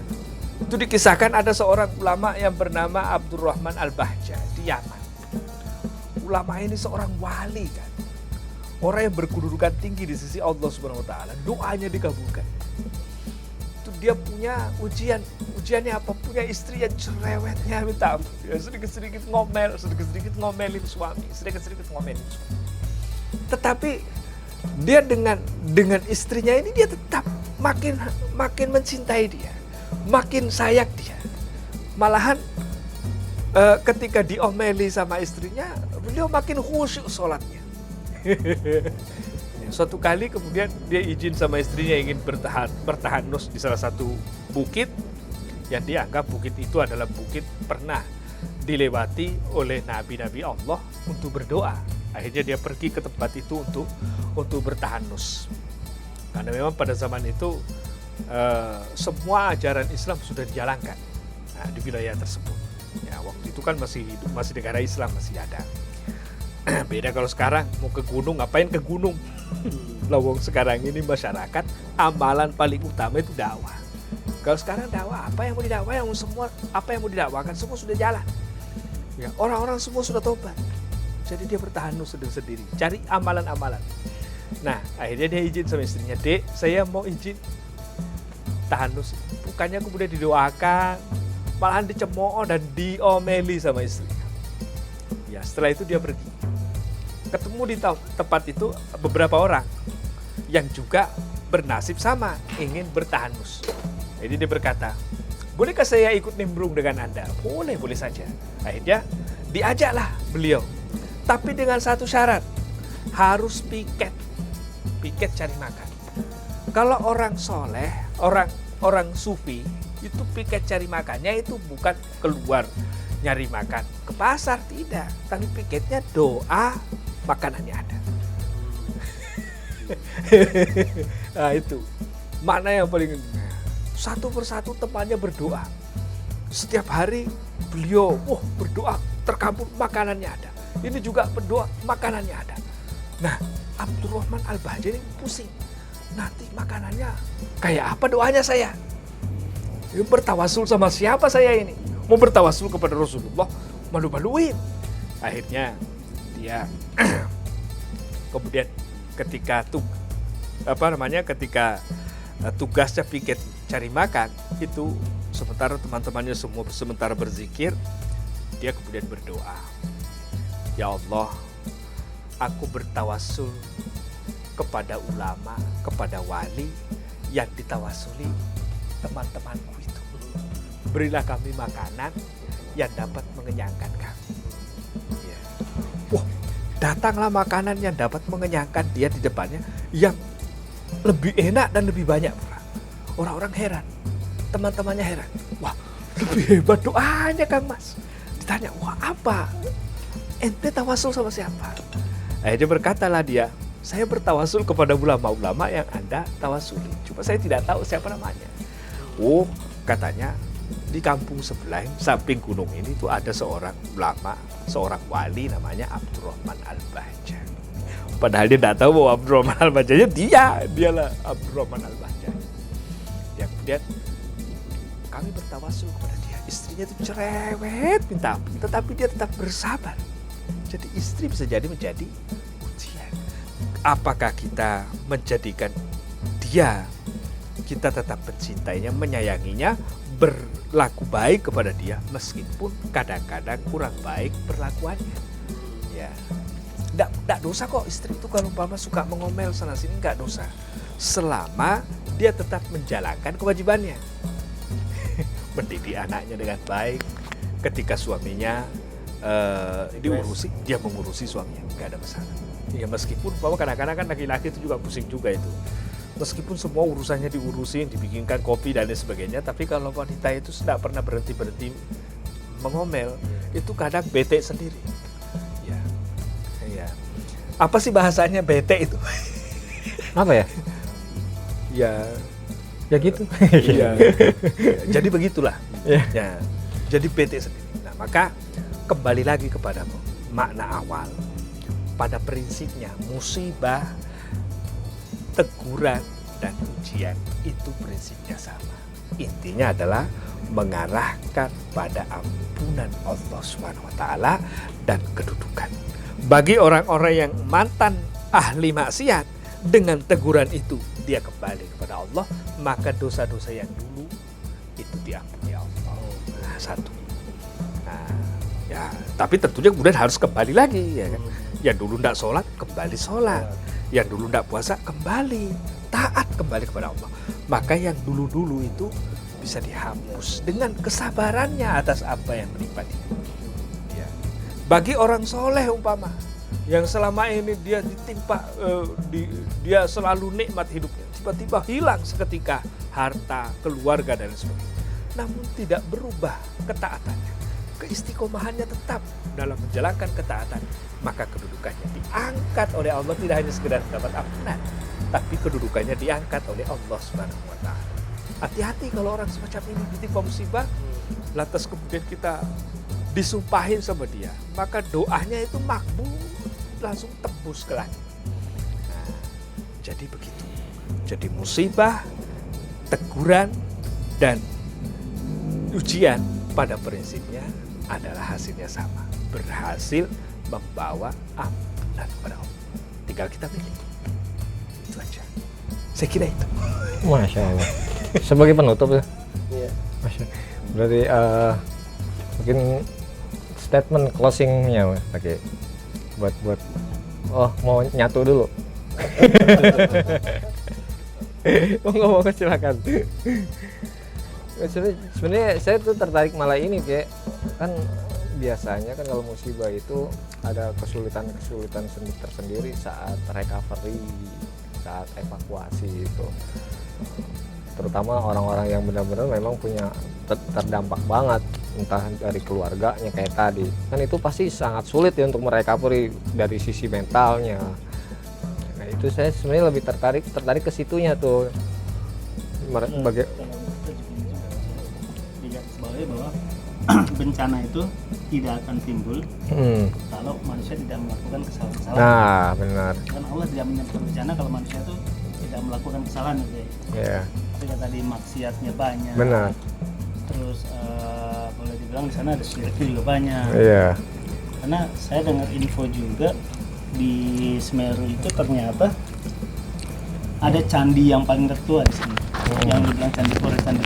itu dikisahkan ada seorang ulama yang bernama Abdurrahman Al-Bahja di Yaman. Ulama ini seorang wali kan. Orang yang berkedudukan tinggi di sisi Allah Subhanahu wa taala, doanya dikabulkan. Itu dia punya ujiannya apa? Punya istri yang cerewetnya minta ampun. Ya, sedikit-sedikit ngomelin suami, sedikit-sedikit ngomelin suami. Tetapi dia dengan istrinya ini dia tetap makin mencintai dia, makin sayang dia. Malahan ketika diomeli sama istrinya, beliau makin khusyuk sholatnya. Suatu kali kemudian dia izin sama istrinya ingin bertahanus di salah satu bukit yang dianggap bukit itu adalah bukit pernah dilewati oleh nabi-nabi Allah untuk berdoa. Akhirnya dia pergi ke tempat itu untuk bertahanus. Karena memang pada zaman itu semua ajaran Islam sudah dijalankan di wilayah tersebut. Ya, waktu itu kan masih negara Islam, masih ada. Beda kalau sekarang mau ke gunung, ngapain ke gunung? Lawang sekarang ini masyarakat amalan paling utama itu dakwah. Kalau sekarang dakwah, apa yang mau didakwakan semua sudah jalan. Ya, orang-orang semua sudah tobat. Jadi dia bertahanus sendiri, cari amalan-amalan. Nah, akhirnya dia izin sama istrinya, "Dek, saya mau izin tahanus." Bukannya kemudian didoakan, malahan dicemooh dan diomeli sama istrinya. Ya, setelah itu dia pergi. Ketemu di tempat itu beberapa orang yang juga bernasib sama, ingin bertahanus. Jadi dia berkata, "Bolehkah saya ikut nimbrung dengan Anda?" Boleh saja. Akhirnya diajaklah beliau. Tapi dengan satu syarat, harus piket cari makan. Kalau orang soleh, orang sufi, itu piket cari makannya itu bukan keluar nyari makan ke pasar, tidak. Tapi piketnya doa, makanannya ada. Nah itu makna yang paling, satu persatu temannya berdoa. Setiap hari beliau berdoa, terkabul, makanannya ada. Ini juga berdoa, makanannya ada. Nah, Abdurrahman Al-Bahja ini pusing. Nanti makanannya kayak apa doanya saya? Bertawasul sama siapa saya ini? Mau bertawasul kepada Rasulullah, malu-maluin. Akhirnya dia kemudian ketika tugasnya piket cari makan itu, sementara teman-temannya semua sementara berzikir, Dia kemudian berdoa, ya Allah, aku bertawassul kepada ulama, kepada wali yang ditawasuli teman-temanku itu. Berilah kami makanan yang dapat mengenyangkan kami. Ya. Wah, datanglah makanan yang dapat mengenyangkan dia di depannya, yang lebih enak dan lebih banyak. Orang-orang heran, teman-temannya heran. Wah, lebih hebat doanya Kang Mas. Ditanya, wah apa? Ente tawasul sama siapa? Akhirnya berkatalah dia, saya bertawasul kepada ulama-ulama yang Anda tawasuli. Cuma saya tidak tahu siapa namanya. Oh, katanya di kampung sebelah, samping gunung ini tuh ada seorang ulama, seorang wali namanya Abdurrahman Al-Bahjah. Padahal dia tidak tahu bahwa Abdurrahman Al-Bahjahnya dialah Abdurrahman Al-Bahjah. Ya, kemudian kami bertawasul kepada dia. Istrinya itu cerewet minta ampun, tetapi dia tetap bersabar. Jadi istri bisa jadi menjadi ujian. Apakah kita menjadikan dia, kita tetap mencintainya, menyayanginya, berlaku baik kepada dia meskipun kadang-kadang kurang baik perlakuannya. Ya, tidak dosa kok istri itu kalau umpama suka mengomel sana sini, nggak dosa selama dia tetap menjalankan kewajibannya. Mendidik anaknya dengan baik, ketika suaminya diurusi, dia mengurusi suaminya, nggak ada masalah. Ya meskipun bahwa kadang-kadang kan laki-laki itu juga pusing juga itu. Meskipun semua urusannya diurusin, dibikinkan kopi dan lain sebagainya, tapi kalau wanita itu tidak pernah berhenti mengomel, itu kadang bete sendiri. Ya, ya. Apa sih bahasanya bete itu? Apa ya? Ya gitu. Iya. Jadi begitulah. Ya. Jadi bete sendiri. Nah, maka kembali lagi kepada makna awal. Pada prinsipnya musibah, teguran, dan ujian itu prinsipnya sama. Intinya adalah mengarahkan pada ampunan Allah SWT dan kedudukan. Bagi orang-orang yang mantan ahli maksiat, dengan teguran itu dia kembali kepada Allah, maka dosa-dosa yang dulu itu diampuni Allah. Nah, satu. Nah, ya, tapi tentunya kemudian harus kembali lagi, ya kan? Yang dulu tidak sholat, kembali sholat. Yang dulu tidak puasa, kembali taat, kembali kepada Allah. Maka yang dulu-dulu itu bisa dihapus dengan kesabarannya atas apa yang menimpa dia. Ya. Bagi orang soleh umpama, yang selama ini dia ditimpa, dia selalu nikmat hidupnya, tiba-tiba hilang seketika harta, keluarga, dan sebagainya. Namun tidak berubah ketaatannya, keistiqomahannya tetap dalam menjalankan ketaatan, maka kedudukannya diangkat oleh Allah, tidak hanya sekedar mendapat ampunan, tapi kedudukannya diangkat oleh Allah Subhanahu wa Ta'ala. Hati-hati kalau orang semacam ini ditimpa musibah, lantas kemudian kita disumpahin sama dia, maka doanya itu makbul, langsung tembus ke langit. Nah, jadi begitu. Jadi musibah, teguran, dan ujian pada prinsipnya adalah hasilnya sama, berhasil membawa ampunan kepada Allah. Tinggal kita pilih. Itu aja. Saya kira itu. Masya Allah. Sebagai penutup ya. Iya. Masya Allah. Berarti mungkin statement closingnya pakai buat mau nyatu dulu. Mau silakan. Sebenarnya saya tuh tertarik malah ini kayak kan biasanya kan kalau musibah itu ada kesulitan tersendiri saat recovery, saat evakuasi itu. Terutama orang-orang yang benar-benar memang punya terdampak banget, entah dari keluarganya kayak tadi. Kan itu pasti sangat sulit ya untuk merecovery dari sisi mentalnya. Nah, itu saya sebenarnya lebih tertarik ke situnya tuh. Tidak sebagai bahwa bencana itu tidak akan timbul kalau manusia tidak melakukan kesalahan-kesalahan. Nah, benar. Kan Allah tidak menyebabkan bencana kalau manusia itu tidak melakukan kesalahan, gitu ya. Iya. Ketika tadi maksiatnya banyak. Benar. Terus boleh dibilang di sana ada syiriknya juga banyak. Iya. Karena saya dengar info juga di Semeru itu ternyata ada candi yang paling tertua di sini. Yang dibilang Candi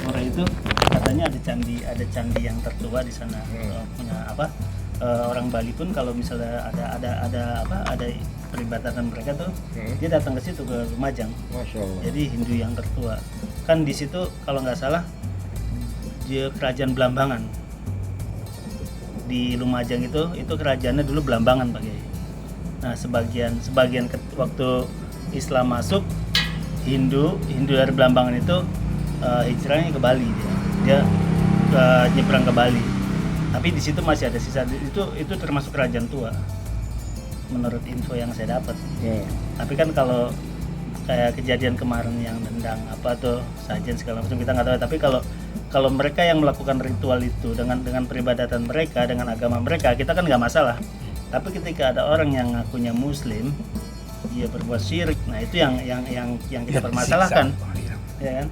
Pura itu katanya misalnya ada candi yang tertua di sana, punya apa, orang Bali pun kalau misalnya ada peribadatan mereka tuh, dia datang ke situ, ke Lumajang. Masya Allah. Jadi Hindu yang tertua kan di situ kalau nggak salah dia kerajaan Belambangan di Lumajang, itu kerajaannya dulu Belambangan Pak Kiai. Nah sebagian waktu Islam masuk, Hindu dari Belambangan itu hijrahnya ke Bali, dia nyebrang ke Bali. Tapi di situ masih ada sisa, itu termasuk kerajaan tua menurut info yang saya dapat. Tapi kan kalau kayak kejadian kemarin yang nendang apa tuh sajen segala macam kita nggak tahu. Tapi kalau mereka yang melakukan ritual itu dengan peribadatan mereka, dengan agama mereka, kita kan nggak masalah. Tapi ketika ada orang yang ngakunya Muslim, dia berbuat syirik, nah itu yang kita permasalahkan, ya kan?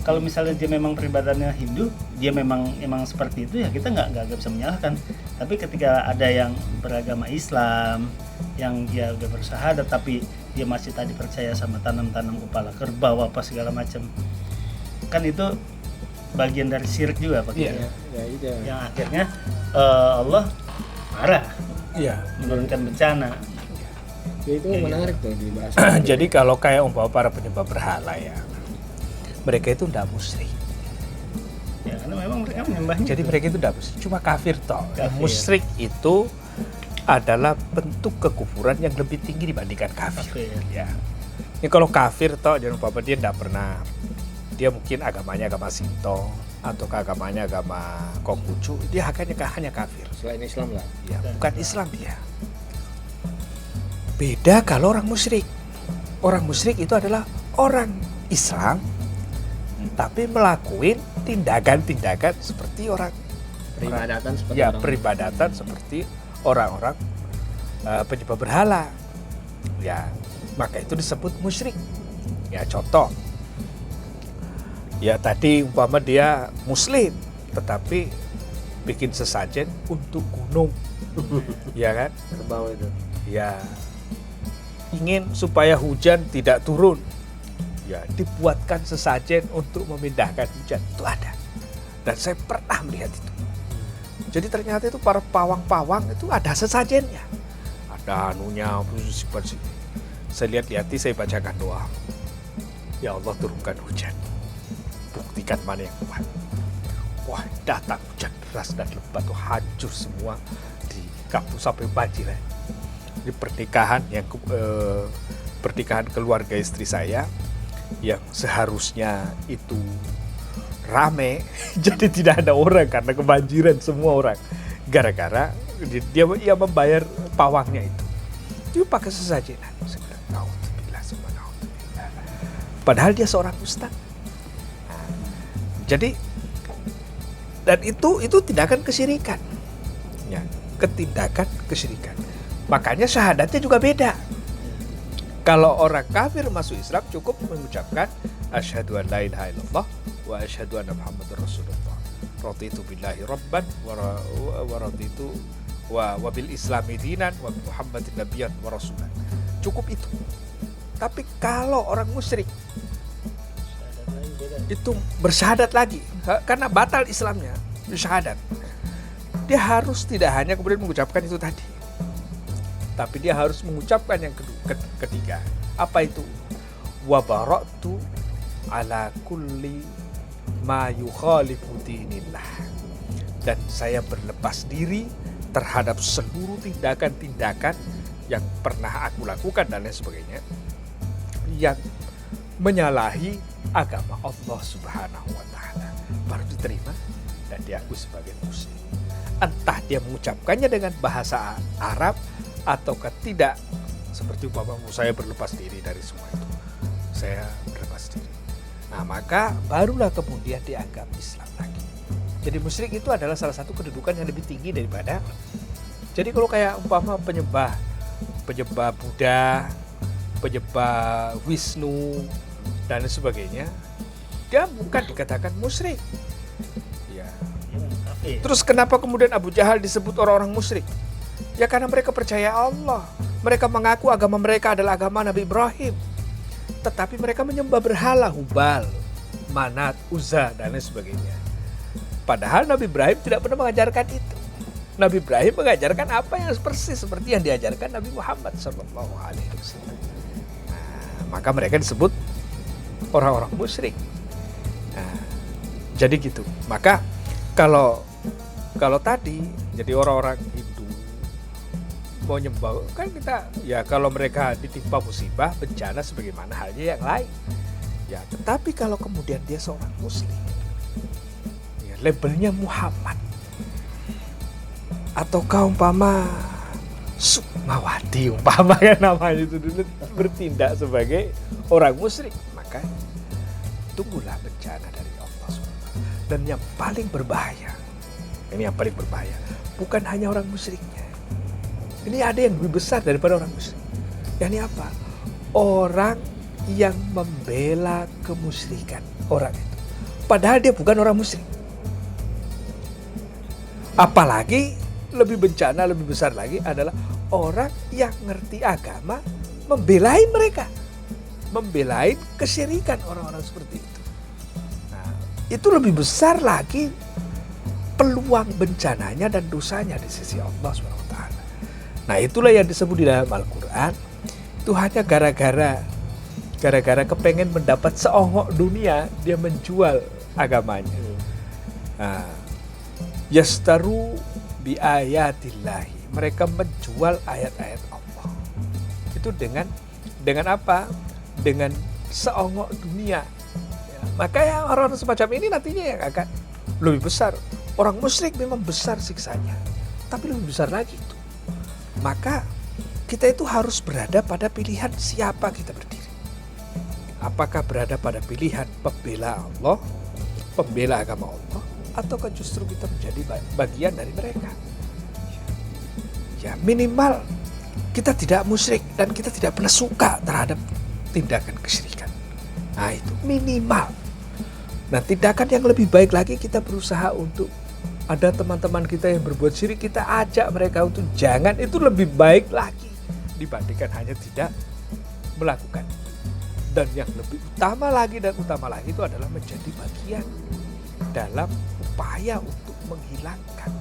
Kalau misalnya dia memang peribadatnya Hindu, dia memang seperti itu, ya kita nggak bisa menyalahkan. Tapi ketika ada yang beragama Islam, yang dia udah bersyahadat tapi dia masih tadi percaya sama tanam kepala kerbau apa segala macam, kan itu bagian dari syirik juga Pak. Iya. Yang akhirnya Allah marah, menurunkan bencana. Ya, itu menarik tuh dibahas. Jadi kalau kayak umpama para penyembah berhala ya, mereka itu tidak musyrik. Ya karena memang mereka menyembahnya. Jadi mereka itu tidak musyrik, cuma kafir toh. Kafir. Musyrik itu adalah bentuk kekufuran yang lebih tinggi dibandingkan kafir. Ya. Ini kalau kafir toh, jangan umpama dia tidak pernah, dia mungkin agamanya agama Sinto atau agamanya agama Konghucu, dia hanya kafir. Selain Islam lah. Ya, bukan Islam dia. Beda kalau orang musyrik. Orang musyrik itu adalah orang Islam tapi melakukan tindakan-tindakan seperti orang peribadatan seperti orang-orang penyembah berhala. Ya, maka itu disebut musyrik. Ya, contoh. Ya tadi umpama dia muslim tetapi bikin sesajen untuk gunung. Ya kan? Kerbau itu. Ya, ingin supaya hujan tidak turun, ya dibuatkan sesajen untuk memindahkan hujan. Itu ada, dan saya pernah melihat itu. Jadi ternyata itu para pawang-pawang itu ada sesajennya, ada anunya. Saya lihat-lihati, saya bacakan doa, ya Allah turunkan hujan, buktikan mana yang kuat. Wah, datang hujan deras dan lebat tuh, hancur semua di kampung sampai banjir. Di pernikahan pernikahan keluarga istri saya yang seharusnya itu rame jadi tidak ada orang karena kebanjiran semua orang, gara-gara dia membayar pawangnya itu pakai sesajenan. Padahal dia seorang ustaz. Nah, jadi dan itu tindakan kesyirikan, ya, ketindakan kesyirikan. Makanya syahadatnya juga beda. Kalau orang kafir masuk Islam cukup mengucapkan asyhadu an la ilaha illallah wa asyhadu anna muhammadar rasulullah. Raditu billahi rabban wa raditu wa bil islami dinan wa muhammadin nabiyyan wa rasulan. Cukup itu. Tapi kalau orang musyrik itu bersyahadat lagi karena batal Islamnya, bersyahadat. Dia harus tidak hanya kemudian mengucapkan itu tadi, tapi dia harus mengucapkan yang ketiga. Apa itu? Wa bara'tu ala kulli ma yukhalifu dinillah. Dan saya berlepas diri terhadap seluruh tindakan-tindakan yang pernah aku lakukan dan lain sebagainya yang menyalahi agama Allah Subhanahu wa taala, baru diterima dan diakui sebagai muslim. Entah dia mengucapkannya dengan bahasa Arab ataukah tidak, seperti umpama saya berlepas diri dari semua itu, saya berlepas diri. Nah, maka barulah kemudian dianggap Islam lagi. Jadi musyrik itu adalah salah satu kedudukan yang lebih tinggi daripada. Jadi kalau kayak umpama penyembah Buddha, penyembah Wisnu dan sebagainya, dia bukan dikatakan musyrik. Ya. Terus kenapa kemudian Abu Jahal disebut orang-orang musyrik? Ya karena mereka percaya Allah. Mereka mengaku agama mereka adalah agama Nabi Ibrahim. Tetapi mereka menyembah berhala, Hubal, Manat, Uzza dan lain sebagainya. Padahal Nabi Ibrahim tidak pernah mengajarkan itu. Nabi Ibrahim mengajarkan apa yang persis seperti yang diajarkan Nabi Muhammad SAW. Nah, maka mereka disebut orang-orang musyrik. Nah, jadi gitu. Maka kalau tadi jadi orang-orang Hindu mau nyembah kan kita ya, kalau mereka ditimpa musibah bencana sebagaimana halnya yang lain. Ya, tetapi kalau kemudian dia seorang muslim, ya, labelnya Muhammad, atau kaum umpama Sukmawati umpama ya namanya itu dulu, bertindak sebagai orang musyrik, maka tunggulah bencana dari Allah SWT. Dan yang paling berbahaya, ini yang paling berbahaya, bukan hanya orang musyriknya. Ini ada yang lebih besar daripada orang musyrik. Yakni apa? Orang yang membela kemusyrikan orang itu, padahal dia bukan orang musyrik. Apalagi lebih bencana, lebih besar lagi adalah orang yang ngerti agama membelai mereka, membelai kesyirikan orang-orang seperti itu. Nah, itu lebih besar lagi peluang bencananya dan dosanya di sisi Allah SWT. Nah, itulah yang disebut di dalam Al-Quran, itu hanya gara-gara kepengen mendapat seongok dunia, dia menjual agamanya. Nah, yastaru bi ayatillahi, mereka menjual ayat-ayat Allah itu dengan apa? Dengan seongok dunia. Ya, maka yang orang semacam ini nantinya yang akan lebih besar. Orang musyrik memang besar siksanya, tapi lebih besar lagi itu. Maka kita itu harus berada pada pilihan siapa kita berdiri. Apakah berada pada pilihan pembela Allah, pembela agama Allah, ataukah justru kita menjadi bagian dari mereka? Ya, minimal kita tidak musyrik dan kita tidak pernah suka terhadap tindakan kesyirikan. Nah, itu minimal. Nah, tindakan yang lebih baik lagi, kita berusaha untuk ada teman-teman kita yang berbuat syirik, kita ajak mereka untuk jangan, itu lebih baik lagi dibandingkan hanya tidak melakukan. Dan yang lebih utama lagi itu adalah menjadi bagian dalam upaya untuk menghilangkan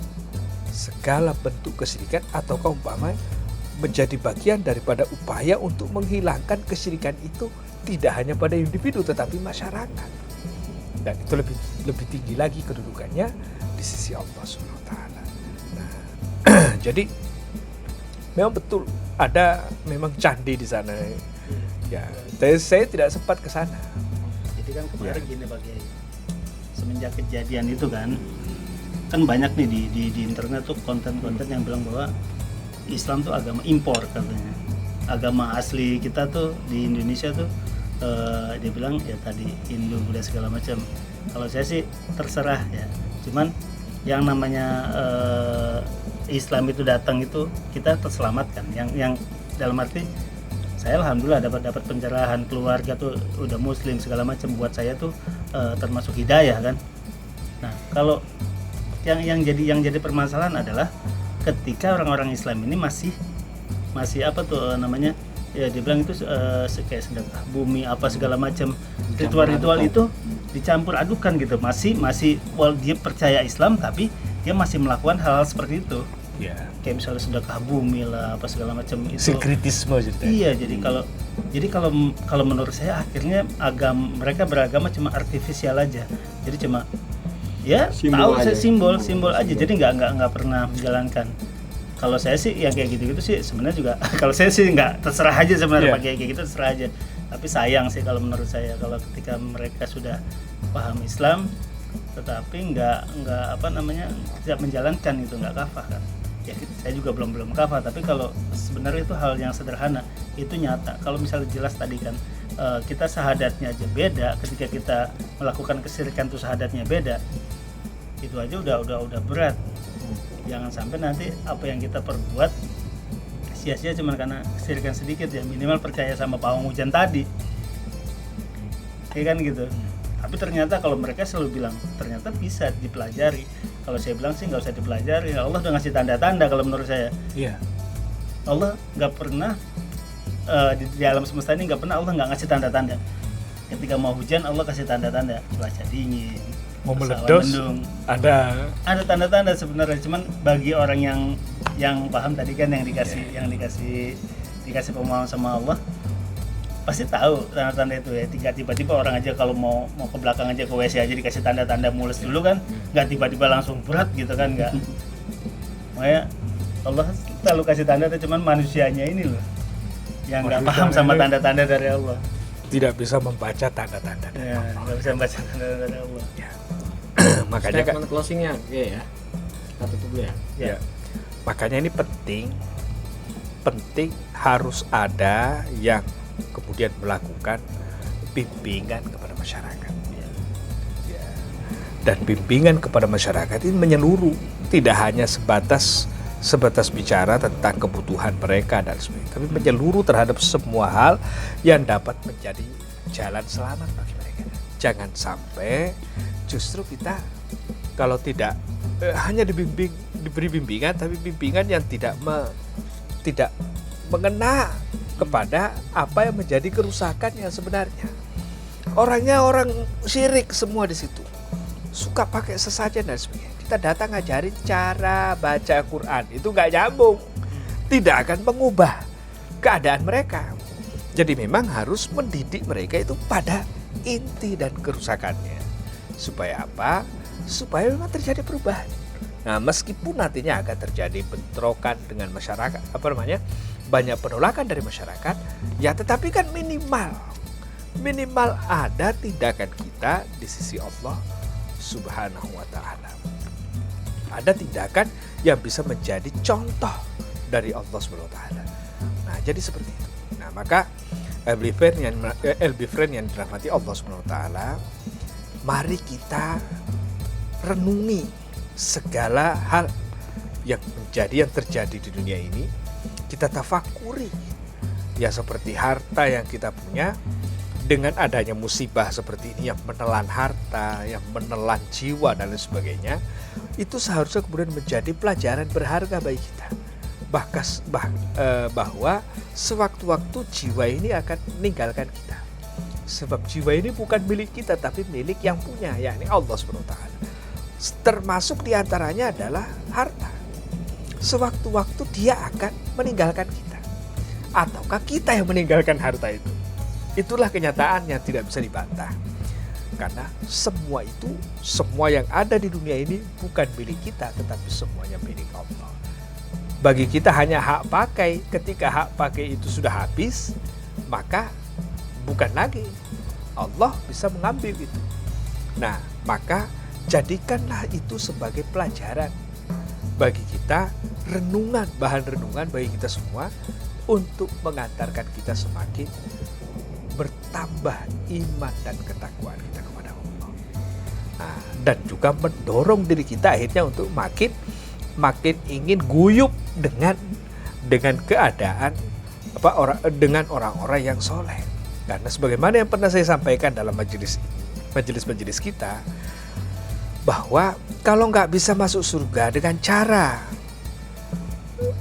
segala bentuk kesyirikan, atau umpamanya menjadi bagian daripada upaya untuk menghilangkan kesyirikan itu tidak hanya pada individu tetapi masyarakat. Dan itu lebih tinggi lagi kedudukannya di sisi Allah SWT. Nah, jadi memang betul ada memang candi di sana. Ya, saya tidak sempat ke sana. Jadi kan kemarin gini Pak Kiai, semenjak kejadian itu kan banyak nih di internet tuh konten-konten yang bilang bahwa Islam tuh agama impor katanya. Agama asli kita tuh di Indonesia tuh dia bilang ya tadi Hindu, Buddha segala macam. Kalau saya sih terserah ya. Cuman yang namanya Islam itu datang itu kita terselamatkan. Yang dalam arti saya alhamdulillah dapat pencerahan, keluarga tuh udah muslim segala macam, buat saya tuh termasuk hidayah kan. Nah, kalau yang jadi permasalahan adalah ketika orang-orang Islam ini masih apa tuh namanya, ya dia bilang itu kayak sedekah bumi apa segala macam, ritual-ritual itu dicampur adukan gitu, masih walaupun dia percaya Islam tapi dia masih melakukan hal-hal seperti itu. Ya. Kayak misalnya sedekah bumi lah apa segala macam itu. Sinkretisme ceritanya. Iya, jadi kalau menurut saya akhirnya mereka beragama cuma artifisial aja. Jadi cuma ya tahu saya simbol aja. Jadi nggak pernah menjalankan. Kalau saya sih yang kayak gitu-gitu sih sebenarnya juga kalau saya sih nggak, terserah aja sebenarnya pakai kayak gitu, terserah aja. Tapi sayang sih kalau menurut saya kalau ketika mereka sudah paham Islam tetapi nggak apa namanya tidak menjalankan itu, nggak kafah kan. Ya saya juga belum kafah, tapi kalau sebenarnya itu hal yang sederhana, itu nyata. Kalau misalnya jelas tadi kan kita syahadatnya aja beda, ketika kita melakukan kesyirikan itu syahadatnya beda, itu aja udah berat. Jangan sampai nanti apa yang kita perbuat sia-sia cuma karena kesyirikan sedikit ya, minimal percaya sama pawang hujan tadi, ya kan gitu. Tapi ternyata kalau mereka selalu bilang ternyata bisa dipelajari. Kalau saya bilang sih nggak usah dipelajari. Allah udah ngasih tanda-tanda kalau menurut saya. Iya. Allah nggak pernah di alam semesta ini nggak pernah Allah nggak ngasih tanda-tanda. Ketika mau hujan Allah kasih tanda-tanda, cuaca dingin, mau Pesawat meledos mendung. ada Tanda-tanda sebenarnya, cuman bagi orang yang paham tadi kan, yang dikasih pemahaman sama Allah, pasti tahu tanda-tanda itu ya. Tiba-tiba orang aja kalau mau ke belakang aja, ke WC aja dikasih tanda-tanda mules dulu kan, nggak tiba-tiba langsung berat gitu kan, nggak. Makanya Allah selalu kasih tanda, cuman manusianya ini loh yang nggak paham sama tanda-tanda dari Allah. tidak bisa membaca tanda-tanda dari Ya, Allah. nggak bisa baca tanda-tanda dari Allah. Ya. Makanya kan, Statement closingnya ya, kita tutup dulu ya. ya. Makanya ini penting harus ada yang kemudian melakukan bimbingan kepada masyarakat. Ya. Dan bimbingan kepada masyarakat ini menyeluruh, tidak hanya sebatas bicara tentang kebutuhan mereka dan sebagainya, tapi menyeluruh terhadap semua hal yang dapat menjadi jalan selamat bagi mereka. Jangan sampai justru kita kalau tidak hanya diberi bimbingan, tapi bimbingan yang tidak mengena kepada apa yang menjadi kerusakan yang sebenarnya. Orangnya orang syirik semua di situ, suka pakai sesajen dan sebagainya. Kita datang ngajarin cara baca Quran, itu nggak nyambung, tidak akan mengubah keadaan mereka. Jadi memang harus mendidik mereka itu pada inti dan kerusakannya. Supaya apa? Supaya memang terjadi perubahan. Nah, meskipun nantinya akan terjadi bentrokan dengan masyarakat, banyak penolakan dari masyarakat, ya tetapi kan minimal ada tindakan kita di sisi Allah Subhanahu wa Ta'ala. Ada tindakan yang bisa menjadi contoh dari Allah Subhanahu wa Ta'ala. Nah, jadi seperti itu. Nah, maka LB friend yang dirahmati Allah Subhanahu wa Ta'ala, mari kita renungi segala hal yang terjadi di dunia ini. Kita tafakuri, ya seperti harta yang kita punya, dengan adanya musibah seperti ini yang menelan harta, yang menelan jiwa dan lain sebagainya, itu seharusnya kemudian menjadi pelajaran berharga bagi kita. Bahwa sewaktu-waktu jiwa ini akan meninggalkan kita. Sebab jiwa ini bukan milik kita, tapi milik yang punya, yakni Allah SWT. Termasuk diantaranya adalah harta. Sewaktu-waktu dia akan meninggalkan kita, ataukah kita yang meninggalkan harta itu. Itulah kenyataan yang tidak bisa dibantah. Karena semua yang ada di dunia ini bukan milik kita, tetapi semuanya milik Allah. Bagi kita hanya hak pakai. Ketika hak pakai itu sudah habis, maka bukan lagi. Allah bisa mengambil itu. Nah, maka jadikanlah itu sebagai pelajaran bagi kita, bahan renungan bagi kita semua, untuk mengantarkan kita semakin bertambah iman dan ketakwaan kita kepada Allah. Nah, dan juga mendorong diri kita akhirnya untuk makin ingin guyup dengan keadaan dengan orang-orang yang soleh. Karena sebagaimana yang pernah saya sampaikan dalam majelis kita, bahwa kalau nggak bisa masuk surga dengan cara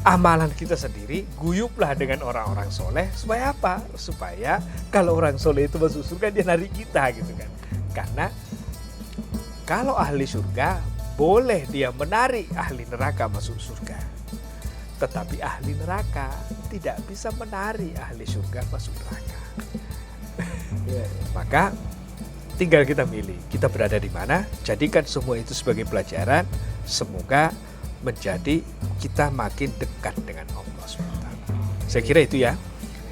amalan kita sendiri, guyuplah dengan orang-orang soleh. Supaya apa? Supaya kalau orang soleh itu masuk surga, dia narik kita gitu kan. Karena kalau ahli surga boleh dia menarik ahli neraka masuk surga, tetapi ahli neraka tidak bisa menarik ahli surga masuk neraka. Maka tinggal kita milih, kita berada di mana. Jadikan semua itu sebagai pelajaran. Semoga menjadi kita makin dekat dengan Allah SWT. Saya kira itu ya,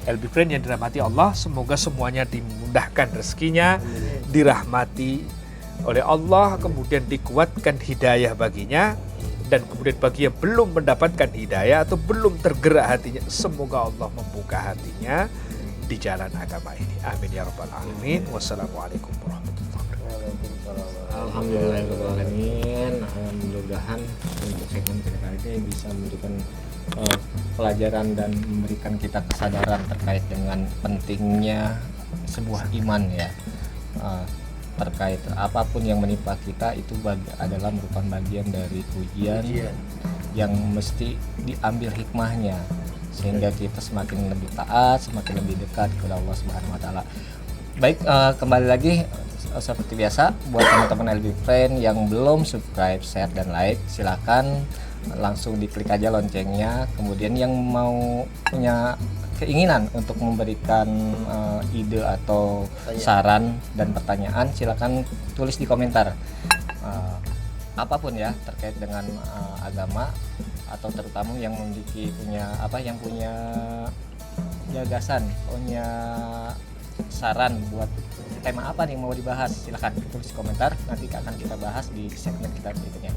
LB Friend yang dirahmati Allah. Semoga semuanya dimudahkan rezekinya, dirahmati oleh Allah, kemudian dikuatkan hidayah baginya. Dan kemudian bagi yang belum mendapatkan hidayah atau belum tergerak hatinya, semoga Allah membuka hatinya di jalan agama ini. Amin ya rabbal alamin. Wassalamualaikum warahmatullahi wabarakatuh. Alhamdulillahirrahmanirrahim. Mudah-mudahan untuk segmen kita kali ini bisa memberikan pelajaran dan memberikan kita kesadaran terkait dengan pentingnya sebuah iman ya. Terkait apapun yang menimpa kita itu adalah merupakan bagian dari ujian yang mesti diambil hikmahnya, sehingga kita semakin lebih taat, semakin lebih dekat kepada Allah Subhanahu wa Ta'ala. Baik, kembali lagi seperti biasa buat teman-teman LB Friend yang belum subscribe, share dan like, silakan langsung diklik aja loncengnya. Kemudian yang mau punya keinginan untuk memberikan ide atau saran dan pertanyaan, silakan tulis di komentar. Apapun ya terkait dengan agama, atau terutama yang punya gagasan, punya saran buat tema apa nih mau dibahas, silakan tulis di komentar, nanti akan kita bahas di segmen kita berikutnya.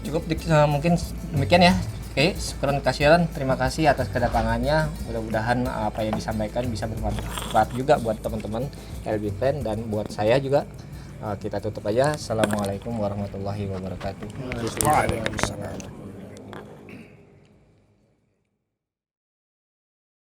Cukup mungkin demikian ya. Oke, syukran kasiran, terima kasih atas kedatangannya. Mudah-mudahan apa yang disampaikan bisa bermanfaat juga buat teman-teman LB Friend dan buat saya juga. Kita tutup aja. Assalamualaikum warahmatullahi wabarakatuh. Waalaikumsalam.